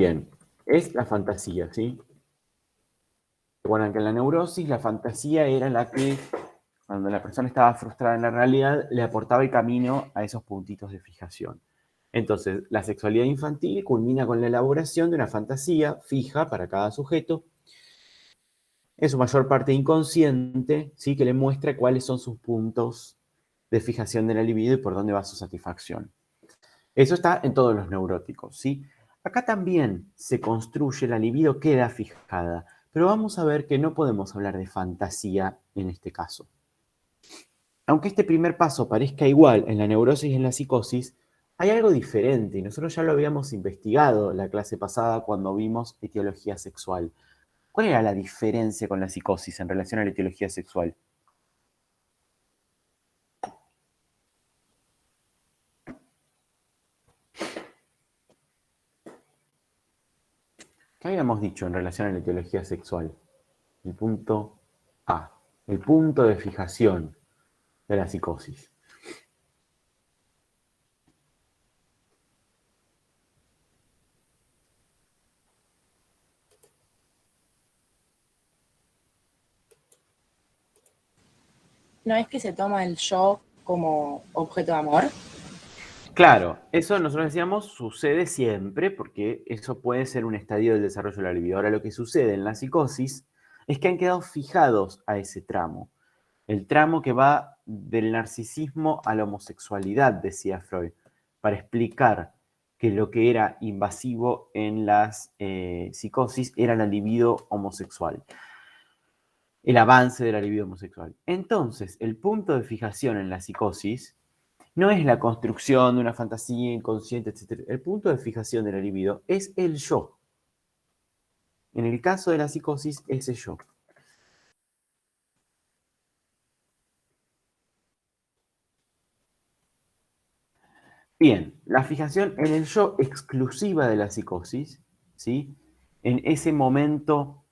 Bien, es la fantasía, ¿sí? Recuerdan que en la neurosis la fantasía era la que, cuando la persona estaba frustrada en la realidad, le aportaba el camino a esos puntitos de fijación. Entonces, la sexualidad infantil culmina con la elaboración de una fantasía fija para cada sujeto, en su mayor parte inconsciente, ¿sí? Que le muestra cuáles son sus puntos de fijación de la libido y por dónde va su satisfacción. Eso está en todos los neuróticos, ¿sí? Acá también se construye, la libido queda fijada, pero vamos a ver que no podemos hablar de fantasía en este caso. Aunque este primer paso parezca igual en la neurosis y en la psicosis, hay algo diferente y nosotros ya lo habíamos investigado la clase pasada cuando vimos etiología sexual. ¿Cuál era la diferencia con la psicosis en relación a la etiología sexual? ¿Qué habíamos dicho en relación a la etiología sexual? El punto A, el punto de fijación de la psicosis. ¿No es que se toma el yo como objeto de amor? Claro, eso nosotros decíamos sucede siempre, porque eso puede ser un estadio del desarrollo de la libido. Ahora, lo que sucede en la psicosis es que han quedado fijados a ese tramo. El tramo que va del narcisismo a la homosexualidad, decía Freud, para explicar que lo que era invasivo en las psicosis era la libido homosexual, el avance de la libido homosexual. Entonces, el punto de fijación en la psicosis no es la construcción de una fantasía inconsciente, etc. El punto de fijación de la libido es el yo. En el caso de la psicosis, ese yo. Bien, la fijación en el yo exclusiva de la psicosis, ¿sí? En ese momento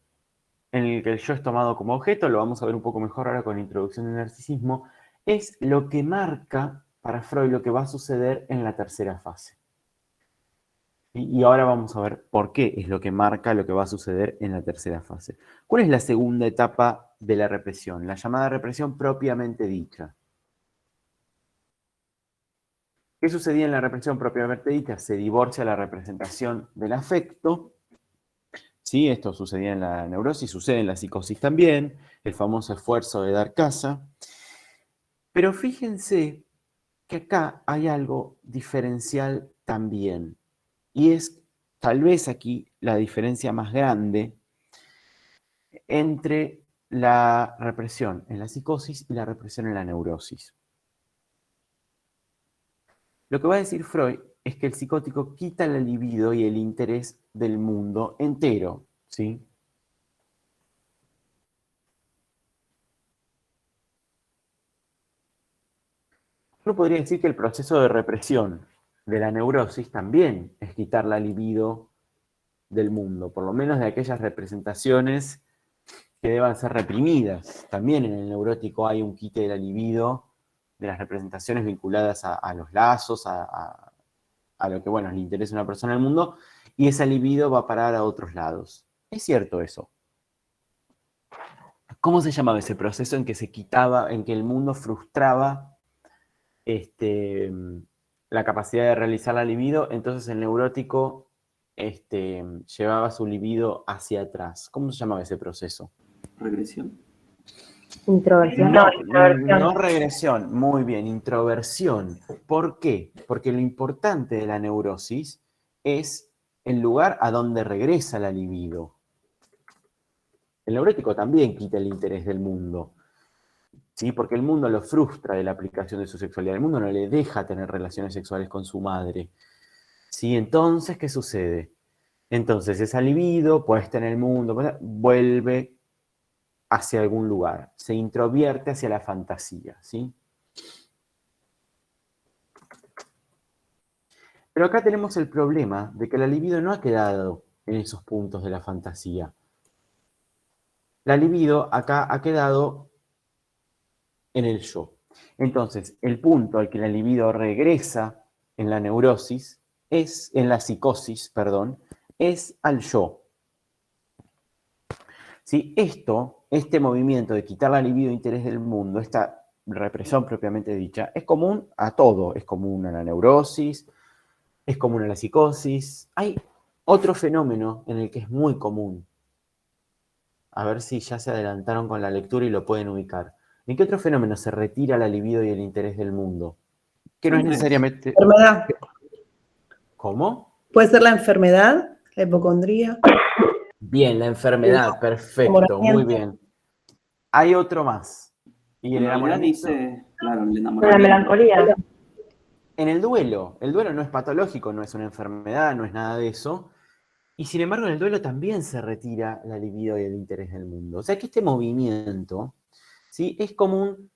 en el que el yo es tomado como objeto, lo vamos a ver un poco mejor ahora con la introducción del narcisismo, es lo que marca para Freud lo que va a suceder en la tercera fase. Y ahora vamos a ver por qué es lo que marca lo que va a suceder en la tercera fase. ¿Cuál es la segunda etapa de la represión? La llamada represión propiamente dicha. ¿Qué sucedía en la represión propiamente dicha? Se divorcia la representación del afecto. Sí, esto sucedía en la neurosis, sucede en la psicosis también, el famoso esfuerzo de dar casa. Pero fíjense que acá hay algo diferencial también. Y es tal vez aquí la diferencia más grande entre la represión en la psicosis y la represión en la neurosis. Lo que va a decir Freud es que el psicótico quita la libido y el interés del mundo entero, ¿sí? Uno podría decir que el proceso de represión de la neurosis también es quitar la libido del mundo, por lo menos de aquellas representaciones que deban ser reprimidas. También en el neurótico hay un quite de la libido, de las representaciones vinculadas a los lazos, a lo que, bueno, le interesa a una persona en el mundo, y esa libido va a parar a otros lados. Es cierto eso. ¿Cómo se llamaba ese proceso en que se quitaba, en que el mundo frustraba la capacidad de realizar la libido? Entonces el neurótico llevaba su libido hacia atrás. ¿Cómo se llamaba ese proceso? ¿Regresión? Introversión. No, no regresión, muy bien, introversión. ¿Por qué? Porque lo importante de la neurosis es el lugar a donde regresa la libido. El neurótico también quita el interés del mundo, ¿sí? Porque el mundo lo frustra de la aplicación de su sexualidad. El mundo no le deja tener relaciones sexuales con su madre, ¿sí? Entonces, ¿qué sucede? Entonces, esa libido, puesta en el mundo, vuelve hacia algún lugar, se introvierte hacia la fantasía, ¿sí? Pero acá tenemos el problema de que la libido no ha quedado en esos puntos de la fantasía. La libido acá ha quedado en el yo. Entonces, el punto al que la libido regresa en la neurosis en la psicosis, perdón, es al yo. ¿Sí? Este movimiento de quitar la libido e interés del mundo, esta represión propiamente dicha, es común a todo. Es común a la neurosis, es común a la psicosis. Hay otro fenómeno en el que es muy común. A ver si ya se adelantaron con la lectura y lo pueden ubicar. ¿En qué otro fenómeno se retira la libido y el interés del mundo? Que no es necesariamente... Enfermedad. ¿Cómo? Puede ser la enfermedad, la hipocondría. Bien, la enfermedad, perfecto, muy bien. Hay otro más. ¿Y el enamoramiento? Dice, claro, el La enamoramiento. melancolía. En el duelo no es patológico, no es una enfermedad, no es nada de eso. Y sin embargo, en el duelo también se retira la libido y el interés del mundo. O sea que este movimiento, ¿sí?, es común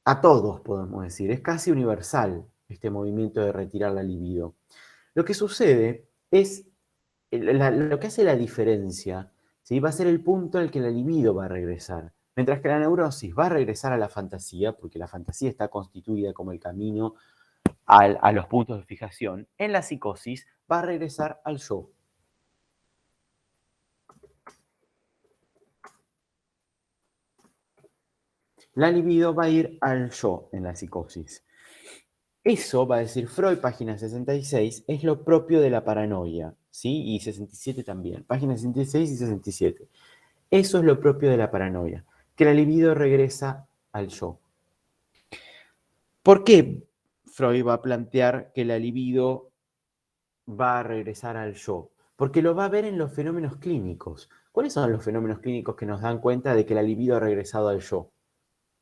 a todos, podemos decir. Es casi universal este movimiento de retirar la libido. Lo que sucede es, lo que hace la diferencia, ¿sí?, va a ser el punto en el que la libido va a regresar. Mientras que la neurosis va a regresar a la fantasía, porque la fantasía está constituida como el camino a los puntos de fijación, en la psicosis va a regresar al yo. La libido va a ir al yo en la psicosis. Eso, va a decir Freud, página 66, es lo propio de la paranoia, ¿sí? Y 67 también, página 66 y 67. Eso es lo propio de la paranoia, que la libido regresa al yo. ¿Por qué Freud va a plantear que la libido va a regresar al yo? Porque lo va a ver en los fenómenos clínicos. ¿Cuáles son los fenómenos clínicos que nos dan cuenta de que la libido ha regresado al yo?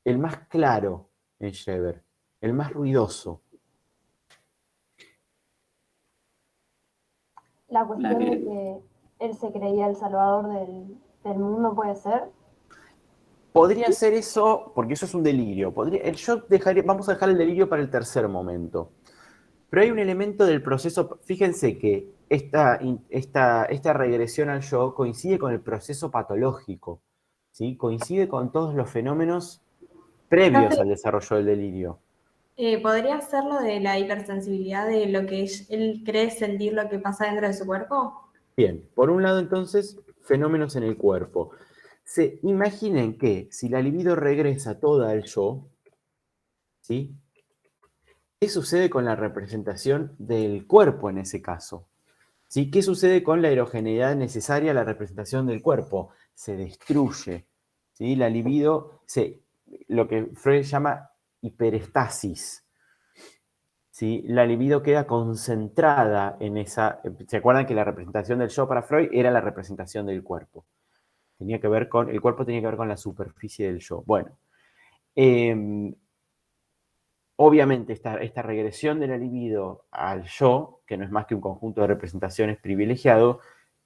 El más claro en Schreber, el más ruidoso. La cuestión de que él se creía el salvador del mundo, ¿puede ser? Podría ser eso, porque eso es un delirio. Vamos a dejar el delirio para el tercer momento. Pero hay un elemento del proceso, fíjense que esta regresión al yo coincide con el proceso patológico, ¿sí? Coincide con todos los fenómenos previos al desarrollo del delirio. ¿Podría ser lo de la hipersensibilidad de lo que él cree sentir lo que pasa dentro de su cuerpo? Bien, por un lado entonces, fenómenos en el cuerpo. Imaginen que si la libido regresa toda al yo, ¿sí?, ¿qué sucede con la representación del cuerpo en ese caso? ¿Sí? ¿Qué sucede con la erogeneidad necesaria a la representación del cuerpo? Se destruye, ¿sí? La libido, lo que Freud llama hiperestasis. ¿Sí? La libido queda concentrada en esa... ¿Se acuerdan que la representación del yo para Freud era la representación del cuerpo? El cuerpo tenía que ver con la superficie del yo. Bueno, obviamente esta regresión de la libido al yo, que no es más que un conjunto de representaciones privilegiado,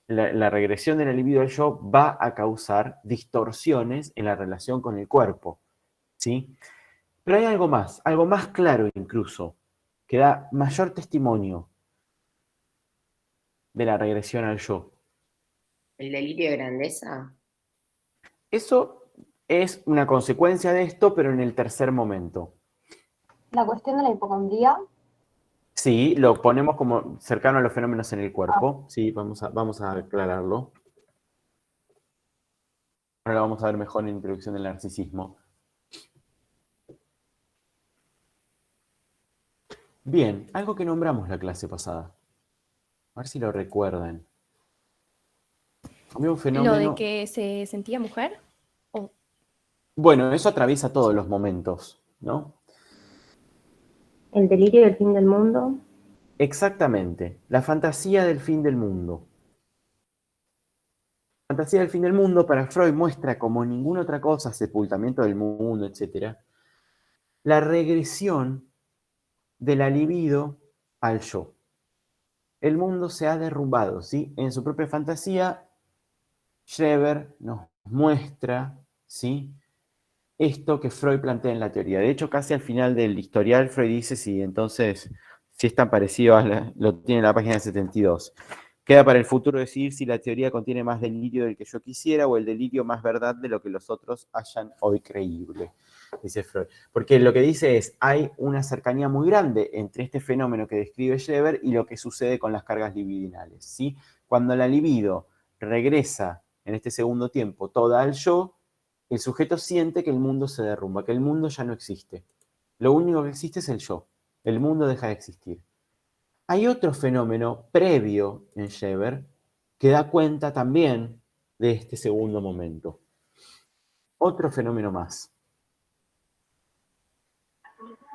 la regresión de la libido al yo va a causar distorsiones en la relación con el cuerpo, ¿sí? Pero hay algo más claro incluso, que da mayor testimonio de la regresión al yo. ¿El delirio de grandeza? Eso es una consecuencia de esto, pero en el tercer momento. La cuestión de la hipocondría. Sí, lo ponemos como cercano a los fenómenos en el cuerpo. Sí, vamos a aclararlo. Ahora lo vamos a ver mejor en la introducción del narcisismo. Bien, algo que nombramos la clase pasada. A ver si lo recuerdan. Había un fenómeno... ¿Lo de que se sentía mujer? Bueno, eso atraviesa todos los momentos, ¿no? El delirio del fin del mundo. Exactamente, la fantasía del fin del mundo. La fantasía del fin del mundo para Freud muestra como ninguna otra cosa, sepultamiento del mundo, etc., la regresión de la libido al yo. El mundo se ha derrumbado, ¿sí? En su propia fantasía, Schreber nos muestra, ¿sí?, esto que Freud plantea en la teoría. De hecho, casi al final del historial, Freud dice, si es tan parecido, lo tiene en la página 72, Queda para el futuro decidir si la teoría contiene más delirio del que yo quisiera o el delirio más verdad de lo que los otros hayan hoy creíble, dice Freud. Porque lo que dice es, hay una cercanía muy grande entre este fenómeno que describe Schreber y lo que sucede con las cargas libidinales, ¿sí? Cuando la libido regresa en este segundo tiempo toda al yo, el sujeto siente que el mundo se derrumba, que el mundo ya no existe. Lo único que existe es el yo. El mundo deja de existir. Hay otro fenómeno previo en Schreber que da cuenta también de este segundo momento. Otro fenómeno más.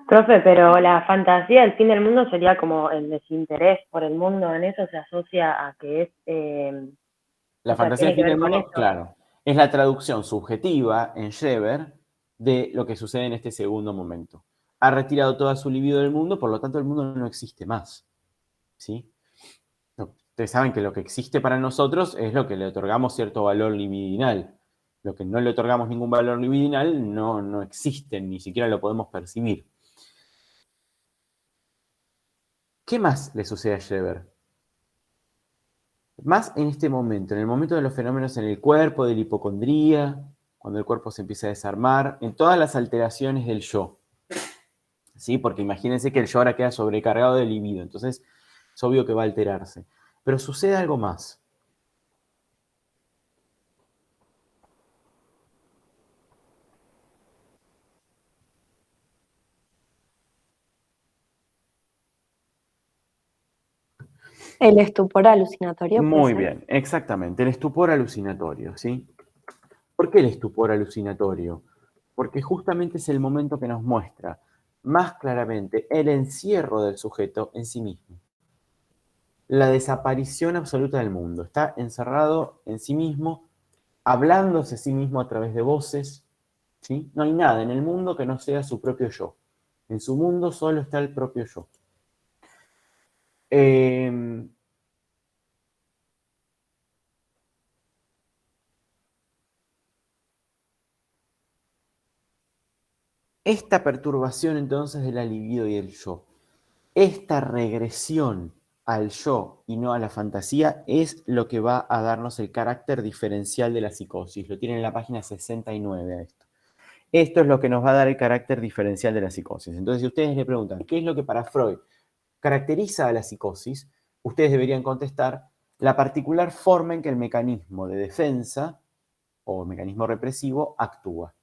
Profe, pero la fantasía del fin del mundo sería como el desinterés por el mundo, en eso se asocia a que es... La o sea, fantasía del tiene que fin ver del con mundo, eso. claro, es la traducción subjetiva en Schreber de lo que sucede en este segundo momento. Ha retirado toda su libido del mundo, por lo tanto el mundo no existe más. ¿Sí? Ustedes saben que lo que existe para nosotros es lo que le otorgamos cierto valor libidinal. Lo que no le otorgamos ningún valor libidinal no existe, ni siquiera lo podemos percibir. ¿Qué más le sucede a Schreber? Más en este momento, en el momento de los fenómenos en el cuerpo, de la hipocondría, cuando el cuerpo se empieza a desarmar, en todas las alteraciones del yo. ¿Sí? Porque imagínense que el yo ahora queda sobrecargado de libido, entonces es obvio que va a alterarse. Pero sucede algo más. El estupor alucinatorio, ¿puede Muy ser? bien, exactamente, el estupor alucinatorio, ¿sí? ¿Por qué el estupor alucinatorio? Porque justamente es el momento que nos muestra más claramente el encierro del sujeto en sí mismo. La desaparición absoluta del mundo. Está encerrado en sí mismo, hablándose a sí mismo a través de voces, ¿sí? No hay nada en el mundo que no sea su propio yo. En su mundo solo está el propio yo. Esta perturbación entonces de la libido y el yo, esta regresión al yo y no a la fantasía es lo que va a darnos el carácter diferencial de la psicosis. Lo tienen en la página 69 a esto. Esto es lo que nos va a dar el carácter diferencial de la psicosis. Entonces, si ustedes le preguntan, ¿qué es lo que para Freud caracteriza a la psicosis? Ustedes deberían contestar la particular forma en que el mecanismo de defensa o mecanismo represivo actúa.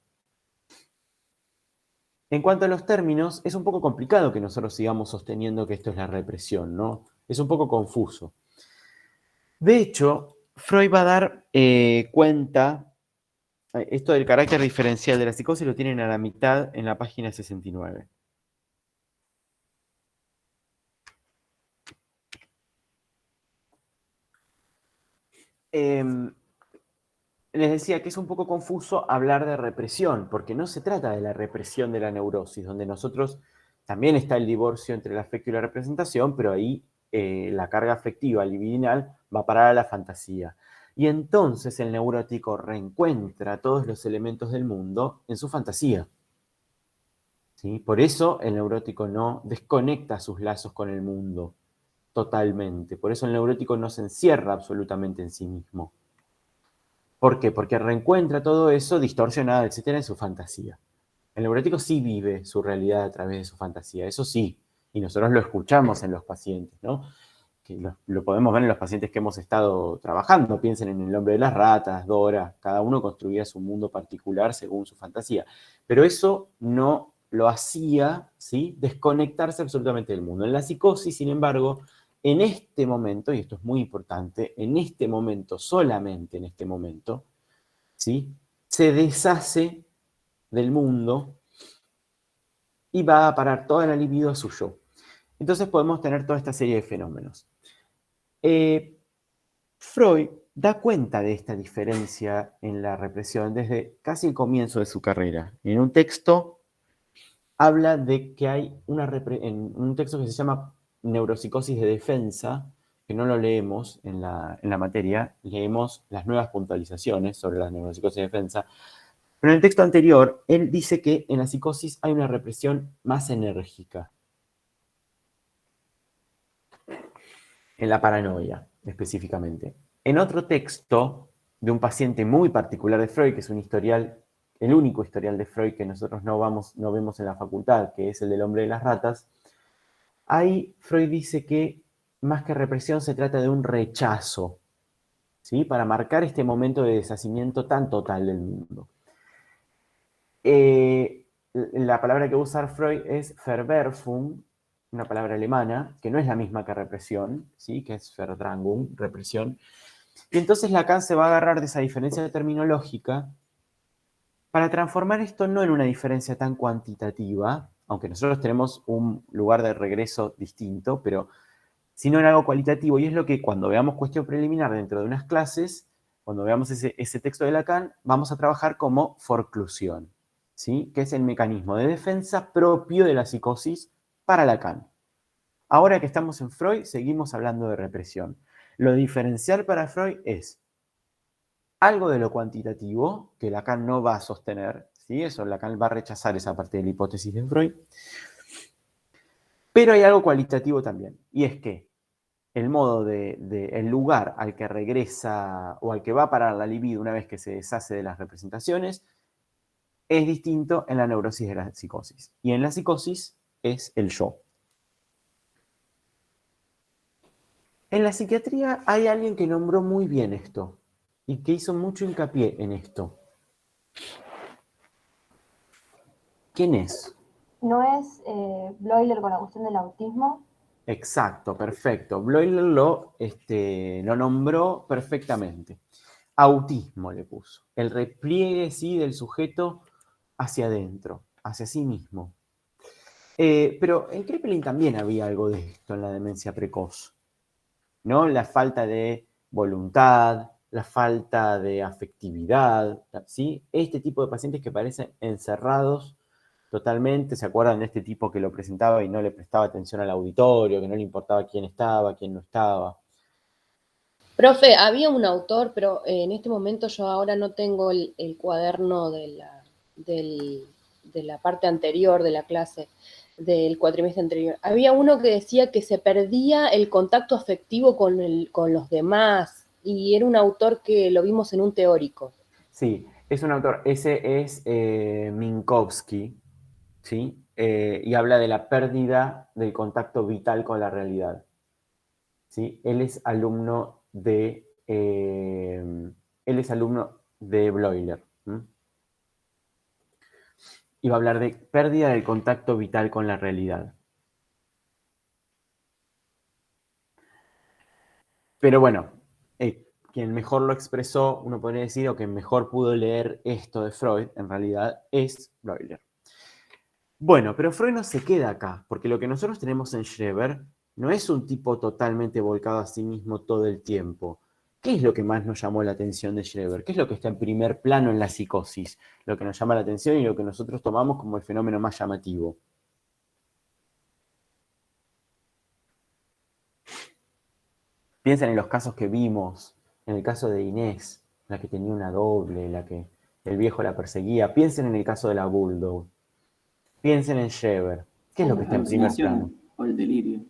En cuanto a los términos, es un poco complicado que nosotros sigamos sosteniendo que esto es la represión, ¿no? Es un poco confuso. De hecho, Freud va a dar cuenta, esto del carácter diferencial de la psicosis lo tienen a la mitad en la página 69. Les decía que es un poco confuso hablar de represión, porque no se trata de la represión de la neurosis, donde nosotros también está el divorcio entre el afecto y la representación, pero ahí la carga afectiva libidinal va a parar a la fantasía. Y entonces el neurótico reencuentra todos los elementos del mundo en su fantasía. ¿Sí? Por eso el neurótico no desconecta sus lazos con el mundo totalmente. Por eso el neurótico no se encierra absolutamente en sí mismo. ¿Por qué? Porque reencuentra todo eso distorsionado, etcétera, en su fantasía. El neurótico sí vive su realidad a través de su fantasía, eso sí, y nosotros lo escuchamos en los pacientes, ¿no? Que lo podemos ver en los pacientes que hemos estado trabajando. Piensen en El hombre de las ratas, Dora, cada uno construía su mundo particular según su fantasía. Pero eso no lo hacía, ¿sí?, desconectarse absolutamente del mundo. En la psicosis, sin embargo, en este momento, y esto es muy importante, en este momento, solamente en este momento, ¿sí?, se deshace del mundo y va a parar toda la libido a su yo. Entonces podemos tener toda esta serie de fenómenos. Freud da cuenta de esta diferencia en la represión desde casi el comienzo de su carrera. En un texto habla de que hay en un texto que se llama Neuropsicosis de defensa, que no lo leemos en la materia, leemos las nuevas puntualizaciones sobre la neuropsicosis de defensa, pero en el texto anterior, él dice que en la psicosis hay una represión más enérgica. En la paranoia. específicamente. En otro texto de un paciente muy particular de Freud, que es un historial, el único historial de Freud que nosotros no vemos en la facultad, que es el del hombre de las ratas, ahí Freud dice que más que represión se trata de un rechazo, ¿sí? Para marcar este momento de deshacimiento tan total del mundo. La palabra que va a usar Freud es Verwerfung, una palabra alemana, que no es la misma que represión, ¿sí? Que es Verdrängung, represión. Y entonces Lacan se va a agarrar de esa diferencia terminológica para transformar esto no en una diferencia tan cuantitativa, aunque nosotros tenemos un lugar de regreso distinto, pero sino en algo cualitativo. Y es lo que cuando veamos cuestión preliminar dentro de unas clases, cuando veamos ese texto de Lacan, vamos a trabajar como forclusión, ¿sí? Que es el mecanismo de defensa propio de la psicosis para Lacan. Ahora que estamos en Freud, seguimos hablando de represión. Lo diferencial para Freud es algo de lo cuantitativo, que Lacan no va a sostener, ¿sí? Eso, Lacan va a rechazar esa parte de la hipótesis de Freud. Pero hay algo cualitativo también, y es que el modo el lugar al que regresa o al que va a parar la libido una vez que se deshace de las representaciones es distinto en la neurosis de la psicosis. Y en la psicosis es el yo. En la psiquiatría hay alguien que nombró muy bien esto y que hizo mucho hincapié en esto. ¿Quién es? ¿No es Bloiler con la cuestión del autismo? Exacto, perfecto. Bloiler lo nombró perfectamente. Autismo le puso. El repliegue, sí, del sujeto hacia adentro, hacia sí mismo. Pero en Kraepelin también había algo de esto en la demencia precoz, ¿no? La falta de voluntad, la falta de afectividad, ¿sí? Este tipo de pacientes que parecen encerrados totalmente. ¿Se acuerdan de este tipo que lo presentaba y no le prestaba atención al auditorio, que no le importaba quién estaba, quién no estaba? Profe, había un autor, pero en este momento yo ahora no tengo el cuaderno de la parte anterior de la clase, del cuatrimestre anterior. Había uno que decía que se perdía el contacto afectivo con los demás, y era un autor que lo vimos en un teórico. Sí, es un autor, ese es Minkowski, ¿sí? Y habla de la pérdida del contacto vital con la realidad, ¿sí? Él es alumno de Bloiler. Y va a hablar de pérdida del contacto vital con la realidad. Pero bueno, quien mejor lo expresó, uno podría decir, o quien mejor pudo leer esto de Freud, en realidad, es Bloiler. Bueno, pero Freud no se queda acá, porque lo que nosotros tenemos en Schreber no es un tipo totalmente volcado a sí mismo todo el tiempo. ¿Qué es lo que más nos llamó la atención de Schreber? ¿Qué es lo que está en primer plano en la psicosis? Lo que nos llama la atención y lo que nosotros tomamos como el fenómeno más llamativo. Piensen en los casos que vimos, en el caso de Inés, la que tenía una doble, la que el viejo la perseguía. Piensen en el caso de la Bulldog. Piensen en Schreber. ¿Qué es lo que está en primer plano? O el delirio.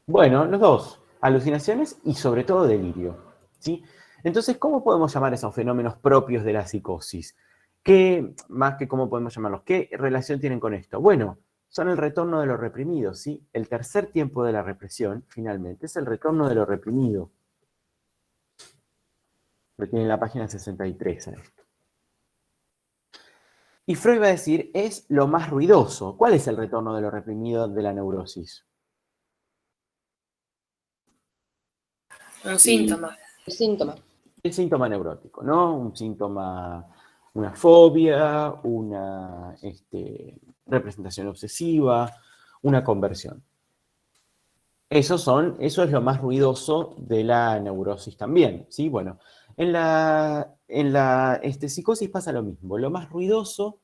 Bueno, los dos. Alucinaciones y sobre todo delirio, ¿sí? Entonces, ¿cómo podemos llamar esos fenómenos propios de la psicosis? Más que cómo podemos llamarlos, ¿qué relación tienen con esto? Bueno, son el retorno de lo reprimido, ¿sí? El tercer tiempo de la represión, finalmente, es el retorno de lo reprimido. Lo tiene en la página 63 a esto. Y Freud va a decir, es lo más ruidoso. ¿Cuál es el retorno de lo reprimido de la neurosis? Un síntoma. El síntoma. El síntoma neurótico, ¿no? Un síntoma, una fobia, una representación obsesiva, una conversión. Eso es lo más ruidoso de la neurosis también, ¿sí? Bueno, en la psicosis pasa lo mismo. Lo más ruidoso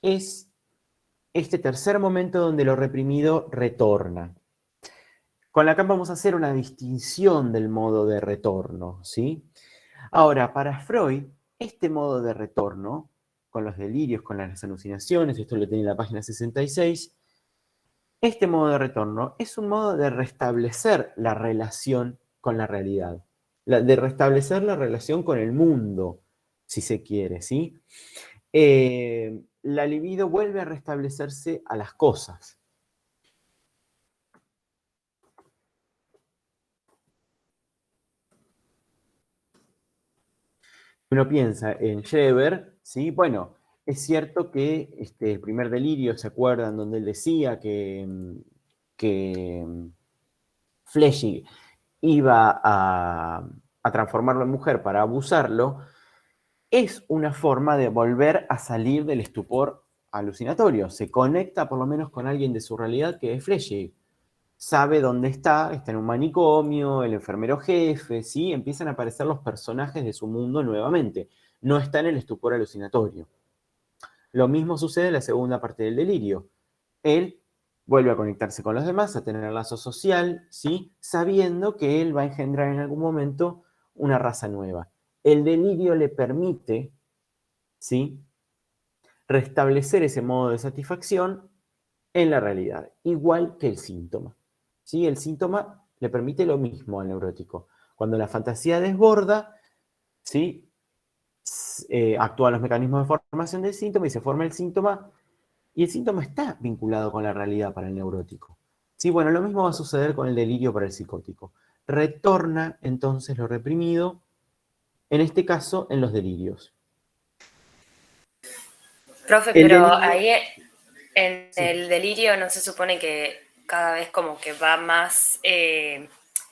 es este tercer momento donde lo reprimido retorna. Con Lacan vamos a hacer una distinción del modo de retorno, ¿sí? Ahora, para Freud, este modo de retorno, con los delirios, con las alucinaciones, esto lo tiene en la página 66, este modo de retorno es un modo de restablecer la relación con la realidad, de restablecer la relación con el mundo, si se quiere, ¿sí? La libido vuelve a restablecerse a las cosas. Uno piensa en Scheber, ¿sí? Bueno, es cierto que el primer delirio, ¿se acuerdan? Donde él decía que Flechig iba a transformarlo en mujer para abusarlo, es una forma de volver a salir del estupor alucinatorio. Se conecta por lo menos con alguien de su realidad que es Flechig. Sabe dónde está en un manicomio, el enfermero jefe, ¿sí? Empiezan a aparecer los personajes de su mundo nuevamente. No está en el estupor alucinatorio. Lo mismo sucede en la segunda parte del delirio. Él vuelve a conectarse con los demás, a tener lazo social, ¿sí? Sabiendo que él va a engendrar en algún momento una raza nueva. El delirio le permite, ¿sí?, restablecer ese modo de satisfacción en la realidad, igual que el síntoma. ¿Sí? El síntoma le permite lo mismo al neurótico. Cuando la fantasía desborda, ¿sí?, actúan los mecanismos de formación del síntoma y se forma el síntoma, y el síntoma está vinculado con la realidad para el neurótico. ¿Sí? Bueno, lo mismo va a suceder con el delirio para el psicótico. Retorna entonces lo reprimido, en este caso en los delirios. Profe, El pero delirio- ahí en Sí. el delirio no se supone que cada vez como que va más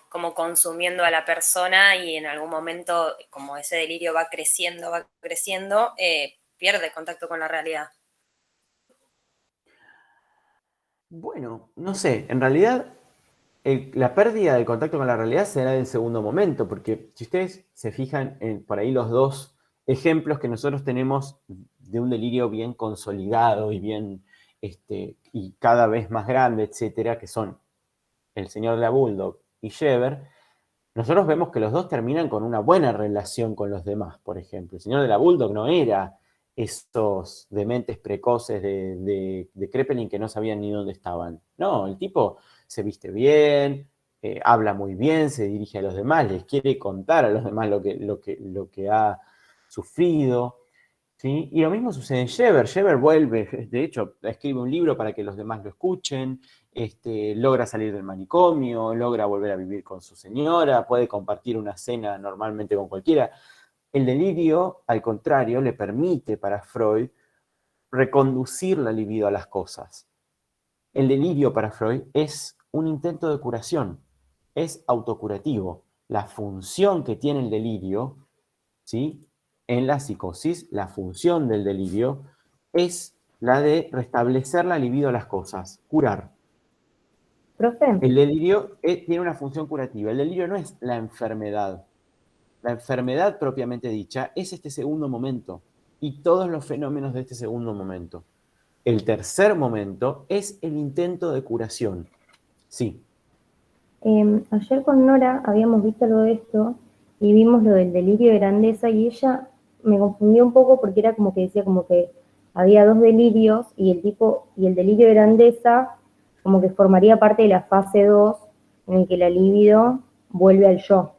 como consumiendo a la persona y en algún momento como ese delirio va creciendo, pierde contacto con la realidad. Bueno, no sé, en realidad la pérdida del contacto con la realidad será en segundo momento, porque si ustedes se fijan en por ahí los dos ejemplos que nosotros tenemos de un delirio bien consolidado y bien y cada vez más grande, etcétera, que son el señor de la Bulldog y Scheber, nosotros vemos que los dos terminan con una buena relación con los demás, por ejemplo. El señor de la Bulldog no era estos dementes precoces de Kraepelin que no sabían ni dónde estaban. No, el tipo se viste bien, habla muy bien, se dirige a los demás, les quiere contar a los demás lo que ha sufrido. ¿Sí? Y lo mismo sucede en Scheber. Scheber vuelve, de hecho, escribe un libro para que los demás lo escuchen, logra salir del manicomio, logra volver a vivir con su señora, puede compartir una cena normalmente con cualquiera. El delirio, al contrario, le permite para Freud reconducir la libido a las cosas. El delirio para Freud es un intento de curación, es autocurativo. La función que tiene el delirio, ¿sí?, en la psicosis, la función del delirio es la de restablecer la libido a las cosas, curar. Profe, El delirio tiene una función curativa. El delirio no es la enfermedad. La enfermedad propiamente dicha es este segundo momento y todos los fenómenos de este segundo momento. El tercer momento es el intento de curación. Sí. ayer con Nora habíamos visto algo de esto y vimos lo del delirio de grandeza y ella me confundió un poco porque era como que decía como que había dos delirios y el delirio de grandeza como que formaría parte de la fase 2 en el que la libido vuelve al yo.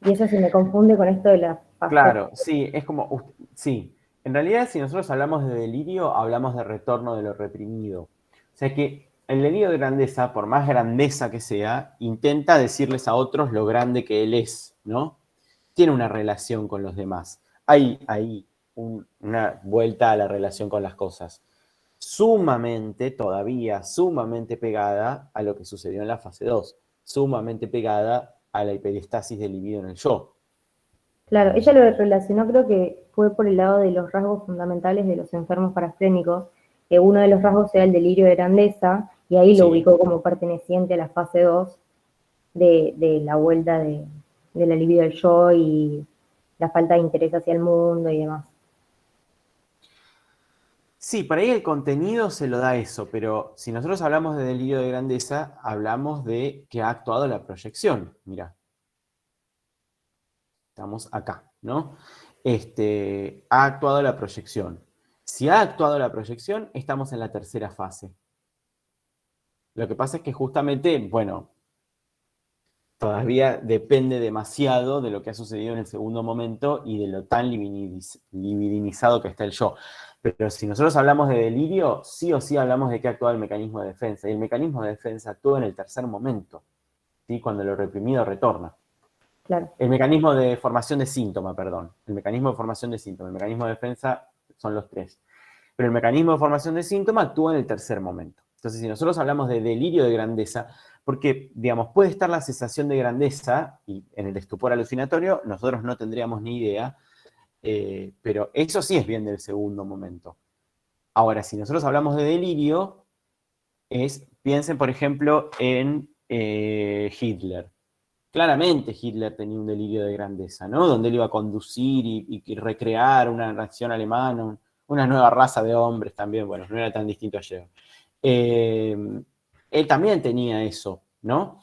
Y ella se me confunde con esto de la fase. Claro, sí, es como, sí. En realidad, si nosotros hablamos de delirio, hablamos de retorno de lo reprimido. O sea que el delirio de grandeza, por más grandeza que sea, intenta decirles a otros lo grande que él es, ¿no? Tiene una relación con los demás. Hay una vuelta a la relación con las cosas. Todavía sumamente pegada a lo que sucedió en la fase 2. Sumamente pegada a la hiperestasis del libido en el yo. Claro, ella lo relacionó, creo que fue por el lado de los rasgos fundamentales de los enfermos parafrénicos, que uno de los rasgos era el delirio de grandeza, y ahí lo Sí. ubicó como perteneciente a la fase 2 de la vuelta de la libido del yo y la falta de interés hacia el mundo y demás. Sí, por ahí el contenido se lo da eso, pero si nosotros hablamos de delirio de grandeza, hablamos de que ha actuado la proyección. Mirá. Estamos acá, ¿no? Ha actuado la proyección. Si ha actuado la proyección, estamos en la tercera fase. Lo que pasa es que justamente, bueno, todavía depende demasiado de lo que ha sucedido en el segundo momento y de lo tan libidinizado que está el yo. Pero si nosotros hablamos de delirio, sí o sí hablamos de que actúa el mecanismo de defensa. Y el mecanismo de defensa actúa en el tercer momento, ¿sí? Cuando lo reprimido retorna. Claro. El mecanismo de formación de síntoma, perdón. El mecanismo de formación de síntoma. El mecanismo de defensa son los tres. Pero el mecanismo de formación de síntoma actúa en el tercer momento. Entonces, si nosotros hablamos de delirio de grandeza, porque, digamos, puede estar la sensación de grandeza, y en el estupor alucinatorio nosotros no tendríamos ni idea, pero eso sí es bien del segundo momento. Ahora, si nosotros hablamos de delirio, piensen, por ejemplo, en Hitler. Claramente Hitler tenía un delirio de grandeza, ¿no? Donde él iba a conducir y recrear una nación alemana, una nueva raza de hombres también, bueno, no era tan distinto ayer. Él también tenía eso, ¿no?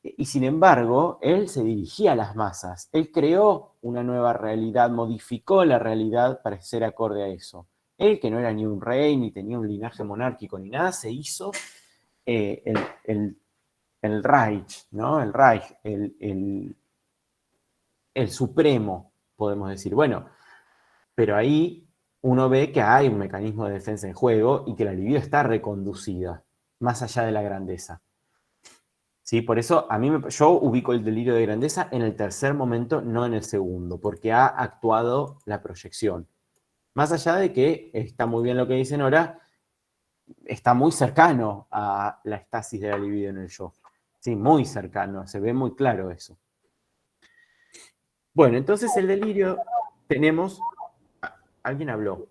Y sin embargo, él se dirigía a las masas, él creó una nueva realidad, modificó la realidad para ser acorde a eso. Él, que no era ni un rey, ni tenía un linaje monárquico, ni nada, se hizo el Reich, ¿no? El Reich, el supremo, podemos decir. Bueno, pero ahí uno ve que hay un mecanismo de defensa en juego y que la libido está reconducida, más allá de la grandeza. ¿Sí? Por eso yo ubico el delirio de grandeza en el tercer momento, no en el segundo, porque ha actuado la proyección. Más allá de que está muy bien lo que dice Nora, está muy cercano a la estasis de la libido en el yo. Sí, muy cercano, se ve muy claro eso. Bueno, entonces el delirio tenemos... ¿Alguien habló?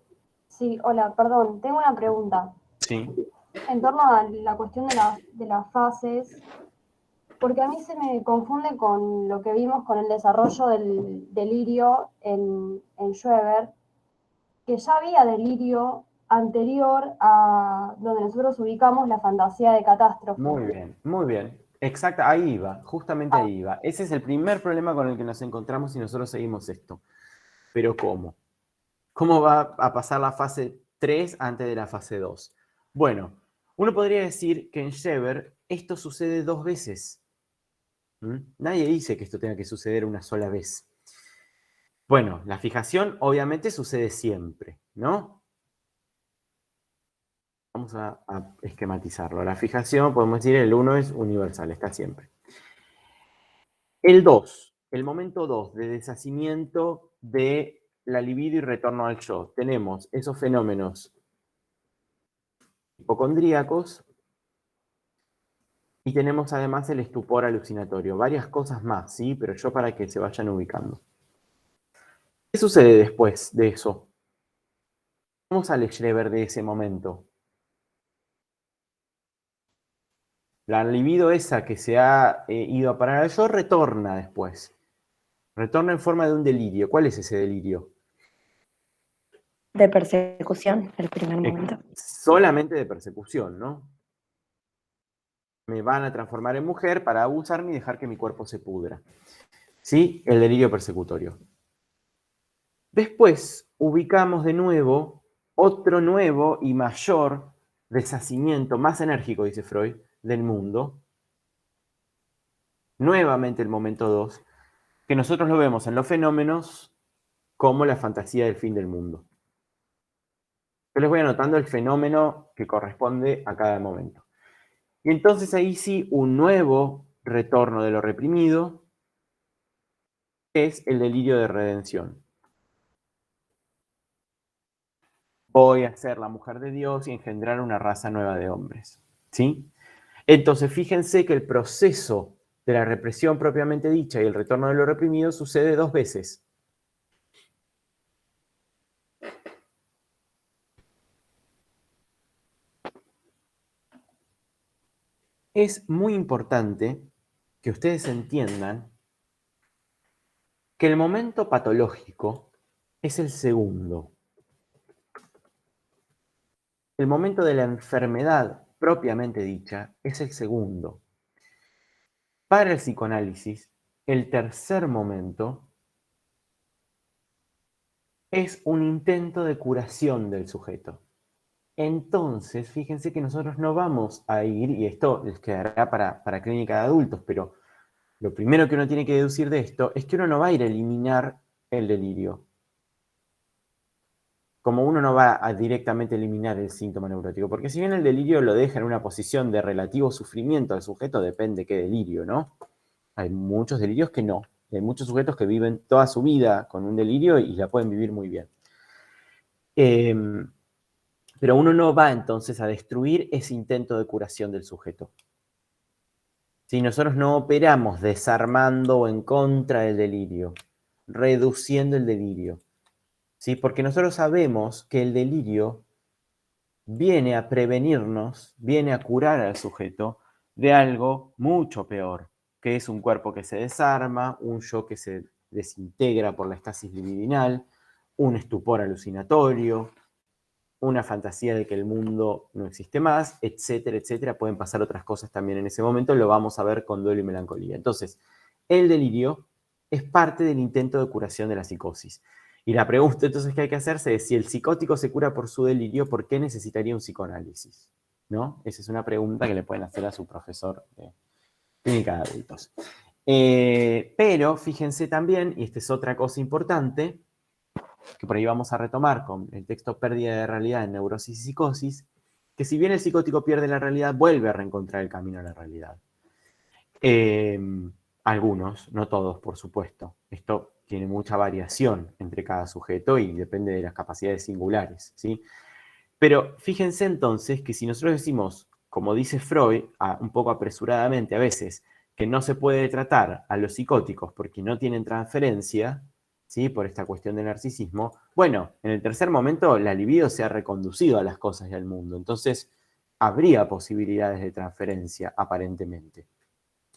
Sí, hola, perdón, tengo una pregunta. Sí. En torno a la cuestión de las fases, porque a mí se me confunde con lo que vimos con el desarrollo del delirio en Schweber, que ya había delirio anterior a donde nosotros ubicamos la fantasía de catástrofe. Muy bien, muy bien. Exacto, ahí iba, justamente ahí iba. Ese es el primer problema con el que nos encontramos si nosotros seguimos esto. Pero ¿cómo? ¿Cómo va a pasar la fase 3 antes de la fase 2? Bueno, uno podría decir que en Schweber esto sucede 2 veces. Nadie dice que esto tenga que suceder una sola vez. Bueno, la fijación obviamente sucede siempre, ¿no? Vamos a esquematizarlo. La fijación, podemos decir, el 1 es universal, está siempre. El 2, el momento 2 de deshacimiento de la libido y retorno al yo. Tenemos esos fenómenos hipocondríacos y tenemos además el estupor alucinatorio. Varias cosas más, ¿sí? Pero yo para que se vayan ubicando. ¿Qué sucede después de eso? ¿Cómo sale Schreber de ese momento? La libido esa que se ha ido a parar al yo retorna después. Retorna en forma de un delirio. ¿Cuál es ese delirio? De persecución, el primer momento. Solamente de persecución, ¿no? Me van a transformar en mujer para abusarme y dejar que mi cuerpo se pudra. ¿Sí? El delirio persecutorio. Después ubicamos de nuevo otro nuevo y mayor deshacimiento, más enérgico, dice Freud, del mundo. Nuevamente el momento 2, que nosotros lo vemos en los fenómenos como la fantasía del fin del mundo. Yo les voy anotando el fenómeno que corresponde a cada momento. Y entonces ahí sí, un nuevo retorno de lo reprimido es el delirio de redención. Voy a ser la mujer de Dios y engendrar una raza nueva de hombres. ¿Sí? Entonces, fíjense que el proceso de la represión propiamente dicha y el retorno de lo reprimido sucede 2 veces. Es muy importante que ustedes entiendan que el momento patológico es el segundo. El momento de la enfermedad propiamente dicha es el segundo. Para el psicoanálisis, el tercer momento es un intento de curación del sujeto. Entonces, fíjense que nosotros no vamos a ir, y esto les quedará para clínica de adultos, pero Lo primero que uno tiene que deducir de esto es que uno no va a ir a eliminar el delirio. Como uno no va a directamente eliminar el síntoma neurótico, porque si bien el delirio lo deja en una posición de relativo sufrimiento al sujeto, depende qué delirio, ¿no? Hay muchos delirios que no. Hay muchos sujetos que viven toda su vida con un delirio y la pueden vivir muy bien. Pero uno no va entonces a destruir ese intento de curación del sujeto. Si nosotros no operamos desarmando o en contra del delirio, reduciendo el delirio, ¿sí? Porque nosotros sabemos que el delirio viene a prevenirnos, viene a curar al sujeto de algo mucho peor, que es un cuerpo que se desarma, un yo que se desintegra por la estasis libidinal, un estupor alucinatorio, una fantasía de que el mundo no existe más, etcétera, etcétera. Pueden pasar otras cosas también en ese momento, lo vamos a ver con duelo y melancolía. Entonces, el delirio es parte del intento de curación de la psicosis. Y la pregunta entonces que hay que hacerse es, si el psicótico se cura por su delirio, ¿por qué necesitaría un psicoanálisis? ¿No? Esa es una pregunta que le pueden hacer a su profesor de clínica de adultos. Pero fíjense también, y esta es otra cosa importante, que por ahí vamos a retomar con el texto Pérdida de realidad en neurosis y psicosis, que si bien el psicótico pierde la realidad, vuelve a reencontrar el camino a la realidad. Algunos, no todos, por supuesto. Esto tiene mucha variación entre cada sujeto y depende de las capacidades singulares, ¿sí? Pero fíjense entonces que si nosotros decimos, como dice Freud, un poco apresuradamente a veces, que no se puede tratar a los psicóticos porque no tienen transferencia, ¿sí? Por esta cuestión del narcisismo, bueno, en el tercer momento la libido se ha reconducido a las cosas y al mundo, entonces habría posibilidades de transferencia aparentemente,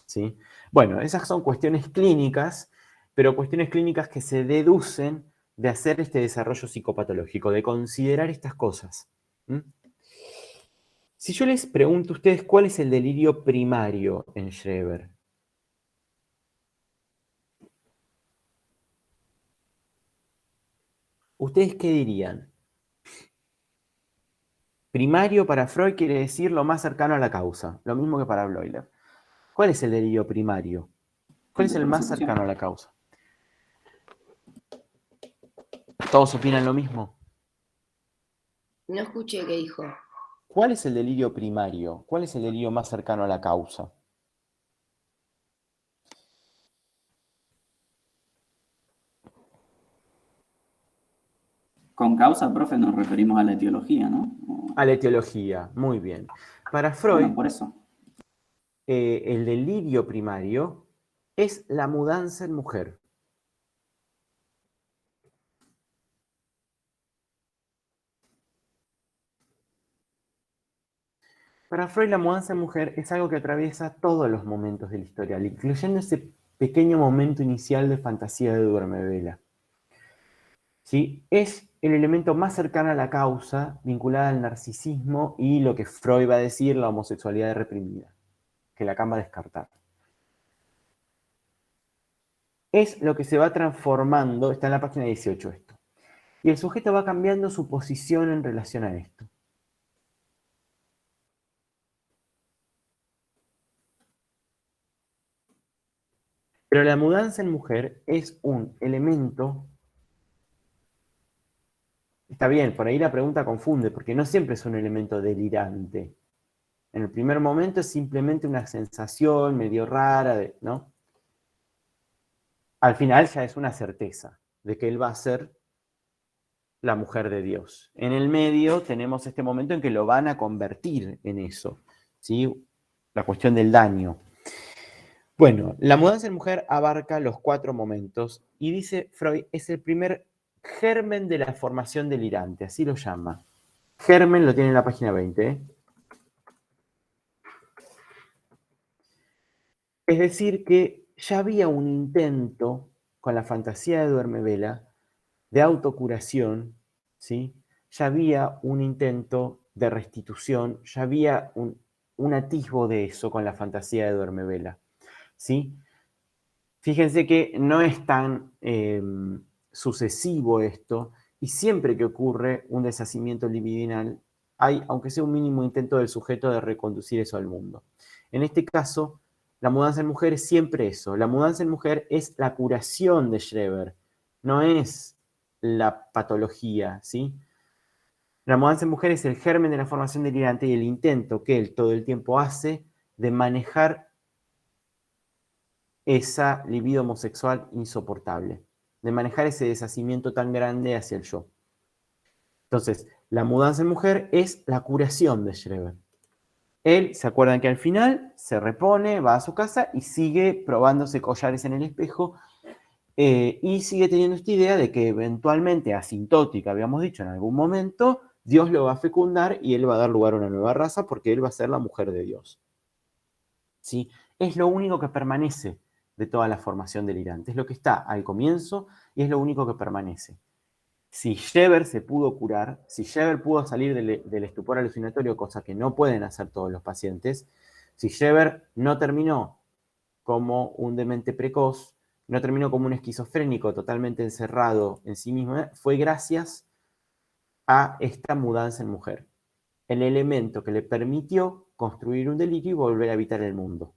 ¿sí? Bueno, esas son cuestiones clínicas, pero cuestiones clínicas que se deducen de hacer este desarrollo psicopatológico, de considerar estas cosas. Si yo les pregunto a ustedes cuál es el delirio primario en Schreber, ¿ustedes qué dirían? Primario para Freud quiere decir lo más cercano a la causa, lo mismo que para Bleuler. ¿Cuál es el delirio primario? ¿Cuál es el más cercano a la causa? ¿Todos opinan lo mismo? No escuché qué dijo. ¿Cuál es el delirio primario? ¿Cuál es el delirio más cercano a la causa? Con causa, profe, nos referimos a la etiología, ¿no? A la etiología, muy bien. Para Freud, Bueno, por eso. El delirio primario es la mudanza en mujer. Para Freud, la mudanza en mujer es algo que atraviesa todos los momentos del historial, incluyendo ese pequeño momento inicial de fantasía de duermevela. ¿Sí? Es el elemento más cercano a la causa vinculada al narcisismo y lo que Freud va a decir, la homosexualidad reprimida, que Lacan va a descartar. Es lo que se va transformando, está en la página 18 esto, y el sujeto va cambiando su posición en relación a esto. Pero la mudanza en mujer es un elemento. Está bien, por ahí la pregunta confunde, porque no siempre es un elemento delirante. En el primer momento es simplemente una sensación medio rara, ¿no? Al final ya es una certeza de que él va a ser la mujer de Dios. En el medio tenemos este momento en que lo van a convertir en eso, ¿sí? La cuestión del daño. Bueno, la mudanza en mujer abarca los 4 momentos y dice Freud, es el primer germen de la formación delirante, así lo llama. Germen lo tiene en la página 20. Es decir, que ya había un intento con la fantasía de Duermevela de autocuración, ¿sí? Ya había un intento de restitución, ya había un atisbo de eso con la fantasía de Duermevela, ¿sí? Fíjense que no es tan sucesivo esto, y siempre que ocurre un deshacimiento libidinal, hay, aunque sea un mínimo intento del sujeto de reconducir eso al mundo. En este caso, La mudanza en mujer es siempre eso. La mudanza en mujer es la curación de Schreber, no es la patología, ¿sí? La mudanza en mujer es el germen de la formación delirante y el intento que él todo el tiempo hace de manejar esa libido homosexual insoportable, de manejar ese deshacimiento tan grande hacia el yo. Entonces, la mudanza en mujer es la curación de Schreber. Él, ¿se acuerdan que al final se repone, va a su casa y sigue probándose collares en el espejo y sigue teniendo esta idea de que eventualmente, asintótica, habíamos dicho en algún momento, Dios lo va a fecundar y él va a dar lugar a una nueva raza porque él va a ser la mujer de Dios. ¿Sí? Es lo único que permanece de toda la formación delirante. Es lo que está al comienzo y es lo único que permanece. Si Schreber se pudo curar, si Schreber pudo salir del estupor alucinatorio, cosa que no pueden hacer todos los pacientes, si Schreber no terminó como un demente precoz, no terminó como un esquizofrénico totalmente encerrado en sí mismo, fue gracias a esta mudanza en mujer, el elemento que le permitió construir un delirio y volver a habitar el mundo.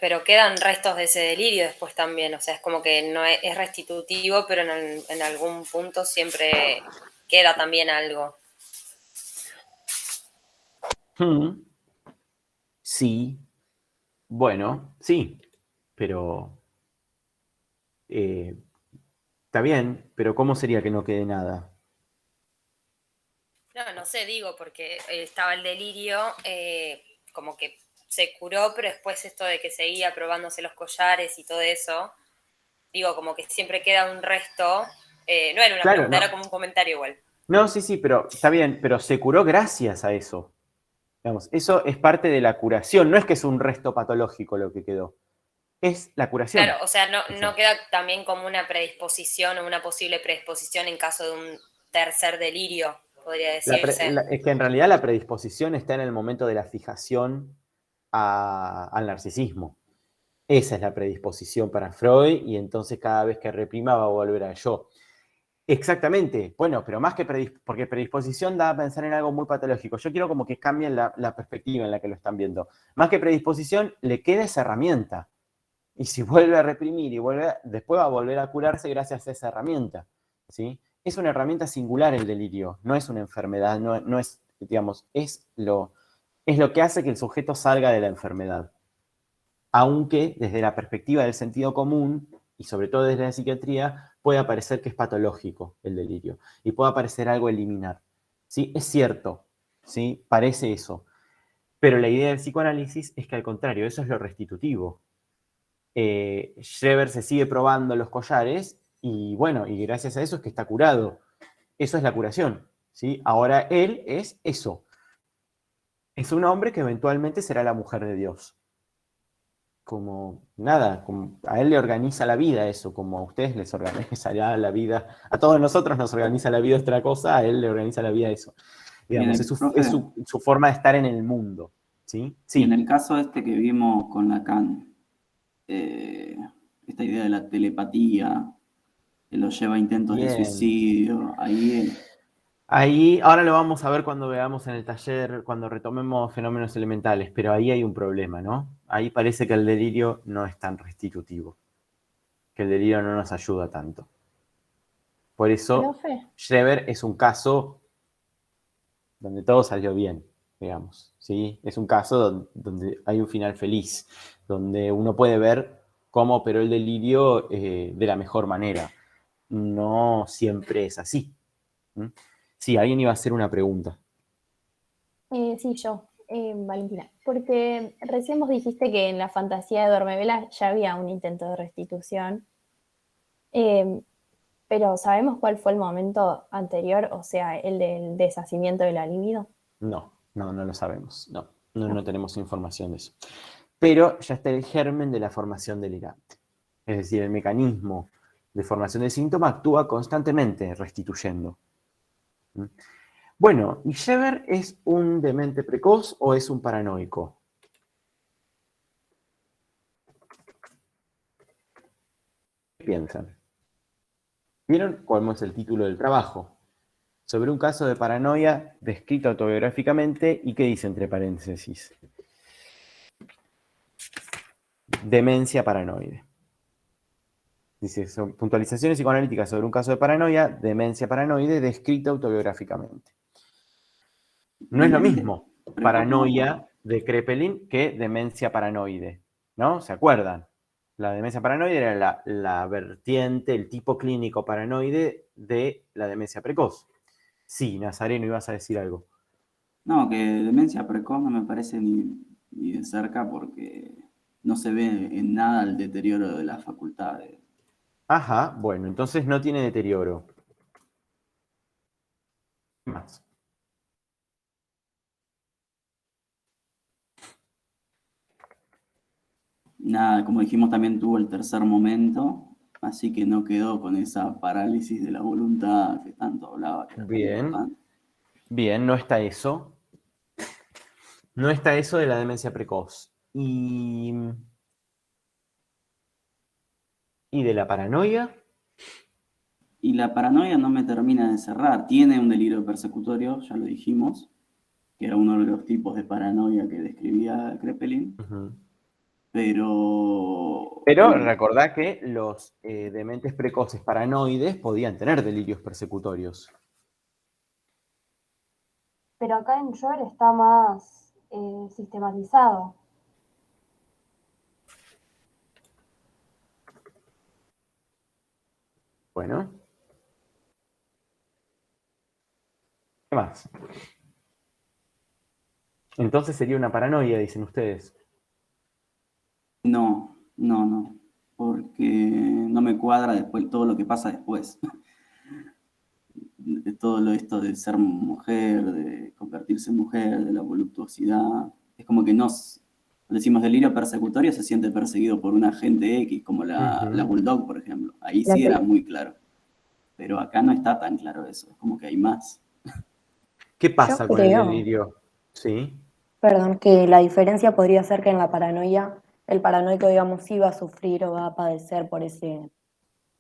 Pero quedan restos de ese delirio después también, o sea, es como que no es restitutivo, pero en algún punto siempre queda también algo. Sí, bueno, sí, pero está bien, pero ¿cómo sería que no quede nada? No sé, digo, porque estaba el delirio, como que se curó, pero después esto de que seguía probándose los collares y todo eso, digo, como que siempre queda un resto. No era una pregunta, era como un comentario igual. No, sí, pero está bien, pero se curó gracias a eso. Digamos, eso es parte de la curación, no es que es un resto patológico lo que quedó. Es la curación. Claro, o sea, no queda también como una predisposición o una posible predisposición en caso de un tercer delirio, podría decirse. Es que en realidad la predisposición está en el momento de la fijación al narcisismo. Esa es la predisposición para Freud y entonces cada vez que reprima va a volver al yo. Exactamente. Bueno, pero más que porque predisposición da a pensar en algo muy patológico. Yo quiero como que cambien la perspectiva en la que lo están viendo. Más que predisposición, le queda esa herramienta. Y si vuelve a reprimir y después va a volver a curarse gracias a esa herramienta. ¿Sí? Es una herramienta singular el delirio, no es una enfermedad, no es, digamos, es lo que hace que el sujeto salga de la enfermedad. Aunque desde la perspectiva del sentido común, y sobre todo desde la psiquiatría, puede parecer que es patológico el delirio, y puede parecer algo a eliminar. ¿Sí? Es cierto, ¿sí? Parece eso. Pero la idea del psicoanálisis es que al contrario, eso es lo restitutivo. Schreber se sigue probando los collares y bueno, y gracias a eso es que está curado. Eso es la curación, ¿sí? Ahora él es eso. Es un hombre que eventualmente será la mujer de Dios. Como nada, a él le organiza la vida eso, como a ustedes les organiza la vida, a todos nosotros nos organiza la vida otra cosa, a él le organiza la vida eso. Digamos, es su forma de estar en el mundo, ¿sí? Sí. Y en el caso este que vimos con Lacan, esta idea de la telepatía, que lo lleva a intentos de suicidio, ahí, ahora lo vamos a ver cuando veamos en el taller, cuando retomemos fenómenos elementales, pero ahí hay un problema, ¿no? Ahí parece que el delirio no es tan restitutivo, que el delirio no nos ayuda tanto. Por eso, Schreber es un caso donde todo salió bien, digamos, ¿sí? Es un caso donde hay un final feliz, donde uno puede ver cómo operó el delirio de la mejor manera. No siempre es así. Sí, alguien iba a hacer una pregunta. Sí, yo, Valentina, porque recién vos dijiste que en la fantasía de Dormevela ya había un intento de restitución, pero ¿sabemos cuál fue el momento anterior, o sea, el del deshacimiento de la libido? No lo sabemos, no tenemos información de eso. Pero ya está el germen de la formación delirante. Es decir, el mecanismo de formación del síntoma actúa constantemente restituyendo. Bueno, ¿y Schreber es un demente precoz o es un paranoico? ¿Qué piensan? ¿Vieron cuál es el título del trabajo? Sobre un caso de paranoia descrito autobiográficamente y qué dice entre paréntesis. demencia paranoide. Dice, son puntualizaciones psicoanalíticas sobre un caso de paranoia, demencia paranoide, descrita autobiográficamente. No es lo mismo paranoia de Kraepelin que demencia paranoide, ¿no? ¿Se acuerdan? La demencia paranoide era la vertiente, el tipo clínico paranoide de la demencia precoz. Sí, Nazareno, ibas a decir algo. No, que demencia precoz no me parece ni de cerca porque no se ve en nada el deterioro de las facultades. Ajá, bueno, entonces no tiene deterioro. ¿Qué más? Nada, como dijimos, también tuvo el tercer momento, así que no quedó con esa parálisis de la voluntad que tanto hablaba. Que era tan Bien, importante. bien, no está eso. No está eso de la demencia precoz. ¿Y de la paranoia? Y la paranoia no me termina de cerrar. Tiene un delirio persecutorio, ya lo dijimos, que era uno de los tipos de paranoia que describía Kraepelin. Pero Recordá que los dementes precoces paranoides podían tener delirios persecutorios. Pero acá en Jover está más sistematizado. Bueno. ¿Qué más? Entonces sería una paranoia, dicen ustedes. no, porque no me cuadra después todo lo que pasa después. De todo esto de ser mujer, de convertirse en mujer, de la voluptuosidad. Es como que decimos delirio persecutorio, se siente perseguido por un agente X, como la Bulldog, por ejemplo. Ahí sí era muy claro. Pero acá no está tan claro eso, es como que hay más. ¿Qué pasa Yo con el creo, delirio? ¿Sí? perdón, que la diferencia podría ser que en la paranoia, el paranoico, digamos, sí va a sufrir o va a padecer por ese,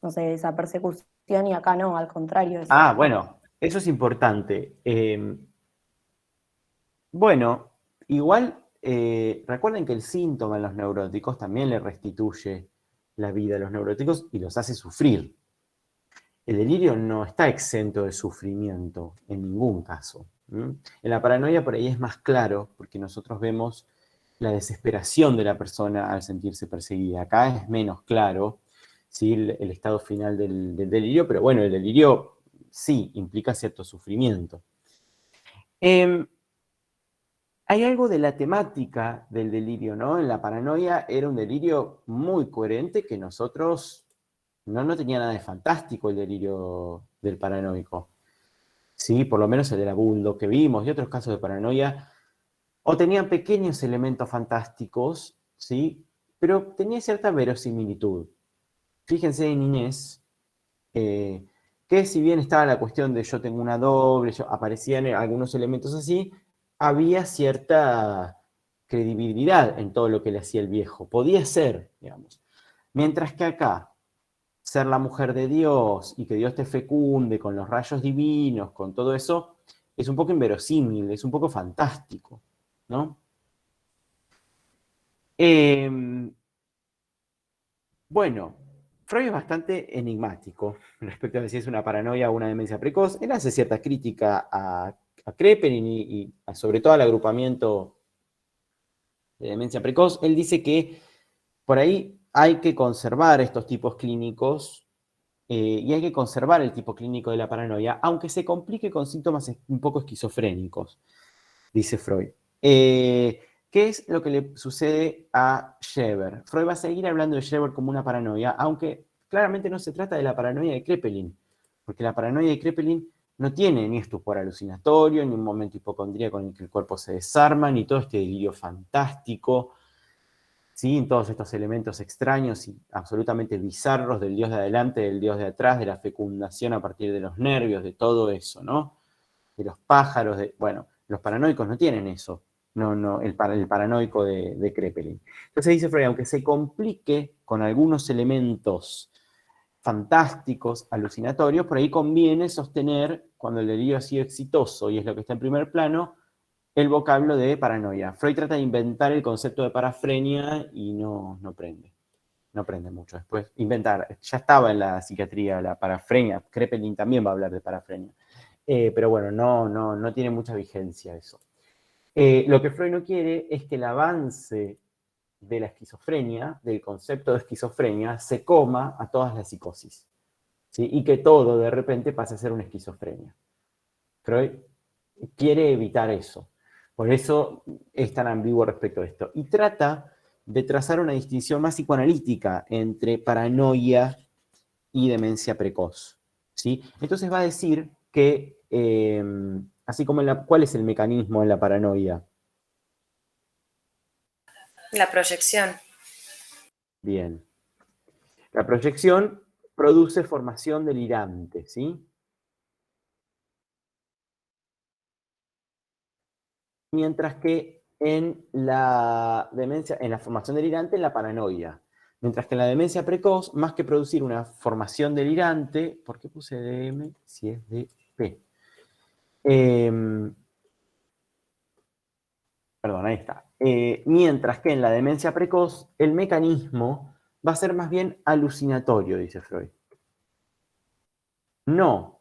no sé, esa persecución, y acá no, al contrario. Ah, bueno, eso es importante. Bueno, igual, recuerden que el síntoma en los neuróticos también le restituye la vida a los neuróticos y los hace sufrir. El delirio no está exento de sufrimiento en ningún caso. En la paranoia por ahí es más claro, porque nosotros vemos la desesperación de la persona al sentirse perseguida. Acá es menos claro, ¿sí? El estado final del delirio, pero bueno, el delirio sí implica cierto sufrimiento. Hay algo de la temática del delirio, ¿no? En la paranoia era un delirio muy coherente que nosotros no tenía nada de fantástico el delirio del paranoico. Sí, por lo menos el de la Bulldog que vimos y otros casos de paranoia, o tenían pequeños elementos fantásticos, ¿sí? Pero tenía cierta verosimilitud. Fíjense en Inés, que si bien estaba la cuestión de yo tengo una doble, aparecían algunos elementos así, había cierta credibilidad en todo lo que le hacía el viejo. Podía ser, digamos. Mientras que acá, ser la mujer de Dios y que Dios te fecunde con los rayos divinos, con todo eso, es un poco inverosímil, es un poco fantástico, ¿no? Bueno, Freud es bastante enigmático respecto a si es una paranoia o una demencia precoz. Él hace cierta crítica a Kraepelin y sobre todo al agrupamiento de demencia precoz. Él dice que por ahí hay que conservar estos tipos clínicos y hay que conservar el tipo clínico de la paranoia, aunque se complique con síntomas un poco esquizofrénicos, dice Freud. ¿Qué es lo que le sucede a Scheber? Freud va a seguir hablando de Scheber como una paranoia, aunque claramente no se trata de la paranoia de Kraepelin, porque la paranoia de Kraepelin no tiene ni estupor alucinatorio, ni un momento hipocondríaco en el que el cuerpo se desarma, ni todo este delirio fantástico, ¿sí? Todos estos elementos extraños y absolutamente bizarros del dios de adelante, del dios de atrás, de la fecundación a partir de los nervios, de todo eso, ¿no? De los pájaros, bueno, los paranoicos no tienen eso. No, el paranoico de Kraepelin. Entonces dice Freud, aunque se complique con algunos elementos fantásticos, alucinatorios, por ahí conviene sostener, cuando el delirio ha sido exitoso y es lo que está en primer plano, el vocablo de paranoia. Freud trata de inventar el concepto de parafrenia y no prende. No prende mucho. Después, inventar. Ya estaba en la psiquiatría la parafrenia. Kraepelin también va a hablar de parafrenia. Pero bueno, no tiene mucha vigencia eso. Lo que Freud no quiere es que el avance de la esquizofrenia, del concepto de esquizofrenia, se coma a todas las psicosis, ¿sí? Y que todo de repente pase a ser una esquizofrenia. Freud quiere evitar eso. Por eso es tan ambiguo respecto a esto. Y trata de trazar una distinción más psicoanalítica entre paranoia y demencia precoz, ¿sí? Entonces va a decir que, así como ¿cuál es el mecanismo en la paranoia? La proyección. Bien. La proyección produce formación delirante, ¿sí? Mientras que en la demencia, en la formación delirante, en la paranoia. Mientras que en la demencia precoz, más que producir una formación delirante, ¿por qué puse DM si es de P? Perdón, ahí está. Mientras que en la demencia precoz, el mecanismo va a ser más bien alucinatorio, dice Freud. No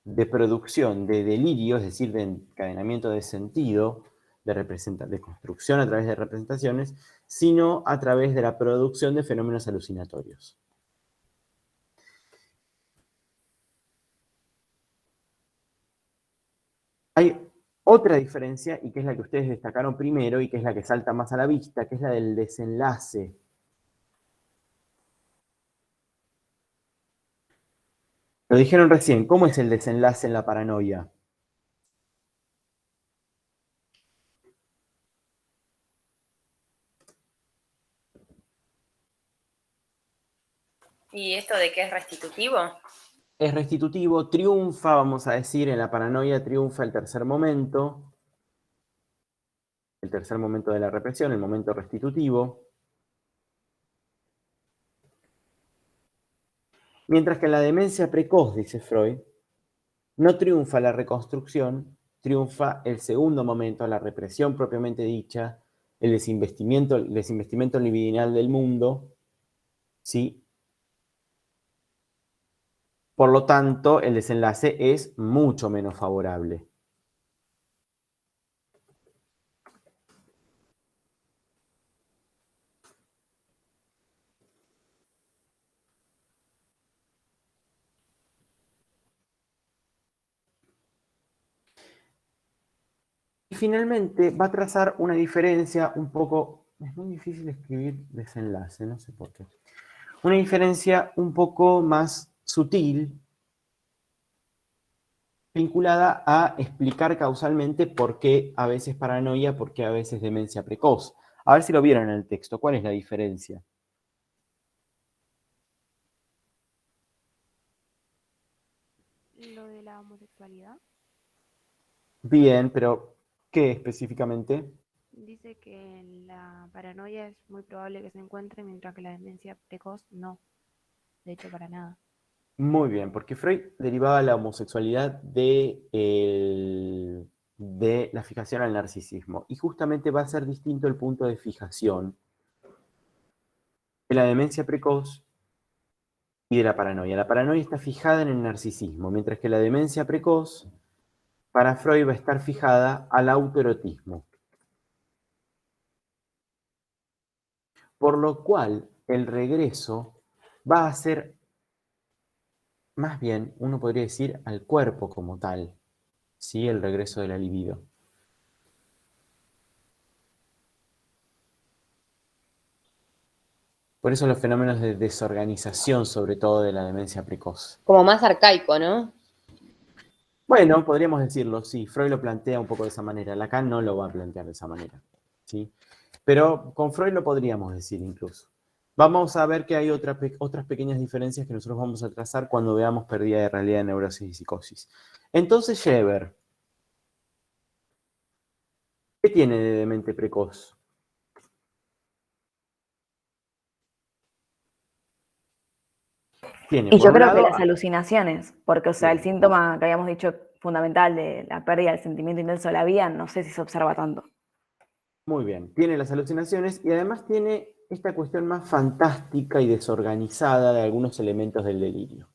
de producción de delirio, es decir, de encadenamiento de sentido, de construcción a través de representaciones, sino a través de la producción de fenómenos alucinatorios. Hay otra diferencia, y que es la que ustedes destacaron primero, y que es la que salta más a la vista, que es la del desenlace. Lo dijeron recién, ¿cómo es el desenlace en la paranoia? ¿Y esto de qué es restitutivo? Es restitutivo, triunfa, vamos a decir, en la paranoia triunfa el tercer momento de la represión, el momento restitutivo. Mientras que en la demencia precoz, dice Freud, no triunfa la reconstrucción, triunfa el segundo momento, la represión propiamente dicha, el desinvestimiento libidinal del mundo, ¿sí? Por lo tanto, el desenlace es mucho menos favorable. Y finalmente va a trazar una diferencia un poco, es muy difícil escribir desenlace, no sé por qué. Una diferencia un poco más sutil, vinculada a explicar causalmente por qué a veces paranoia, por qué a veces demencia precoz. A ver si lo vieron en el texto. ¿Cuál es la diferencia? Lo de la homosexualidad. Bien, pero ¿qué específicamente? Dice que la paranoia es muy probable que se encuentre, mientras que la demencia precoz no. De hecho, para nada. Muy bien, porque Freud derivaba la homosexualidad de la fijación al narcisismo. Y justamente va a ser distinto el punto de fijación de la demencia precoz y de la paranoia. La paranoia está fijada en el narcisismo, mientras que la demencia precoz, para Freud, va a estar fijada al autoerotismo. Por lo cual, el regreso va a ser, más bien, uno podría decir, al cuerpo como tal, ¿sí? El regreso de la libido. Por eso los fenómenos de desorganización, sobre todo de la demencia precoz. Como más arcaico, ¿no? Bueno, podríamos decirlo, sí. Freud lo plantea un poco de esa manera. Lacan no lo va a plantear de esa manera, ¿sí? Pero con Freud lo podríamos decir incluso. Vamos a ver que hay otras pequeñas diferencias que nosotros vamos a trazar cuando veamos pérdida de realidad, neurosis y psicosis. Entonces, Scheber, ¿qué tiene de demente precoz? tiene, Y por yo un creo que lado, las alucinaciones, porque, o sea, el síntoma que habíamos dicho fundamental de la pérdida del sentimiento intenso de la vida, no sé si se observa tanto. muy bien, tiene las alucinaciones y además tiene esta cuestión más fantástica y desorganizada de algunos elementos del delirio.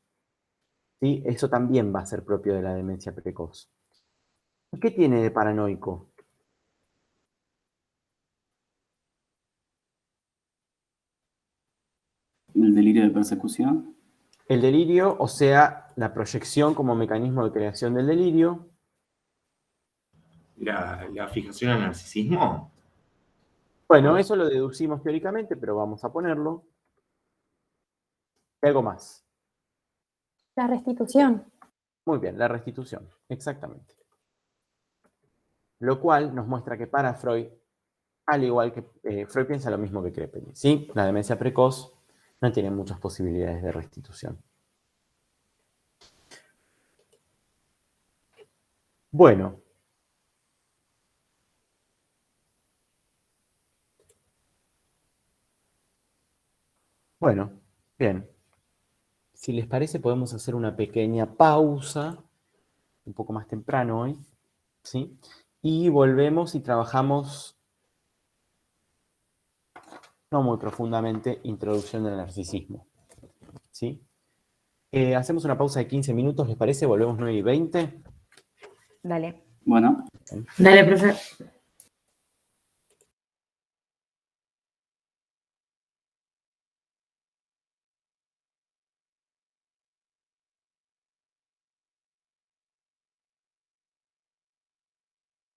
¿Sí? Eso también va a ser propio de la demencia precoz. ¿Qué tiene de paranoico? El delirio de persecución. El delirio, o sea, la proyección como mecanismo de creación del delirio. La fijación al narcisismo. Bueno, eso lo deducimos teóricamente, pero vamos a ponerlo. ¿Y algo más? La restitución. Muy bien, la restitución, exactamente. Lo cual nos muestra que para Freud, al igual que Freud piensa lo mismo que Krepelin, ¿sí? La demencia precoz no tiene muchas posibilidades de restitución. Bueno. Bueno, bien. Si les parece, podemos hacer una pequeña pausa, un poco más temprano hoy, ¿sí? Y volvemos y trabajamos, no muy profundamente, introducción del narcisismo, ¿sí? Hacemos una pausa de 15 minutos, ¿les parece? Volvemos 9:20. Dale. Bueno. Dale, profe.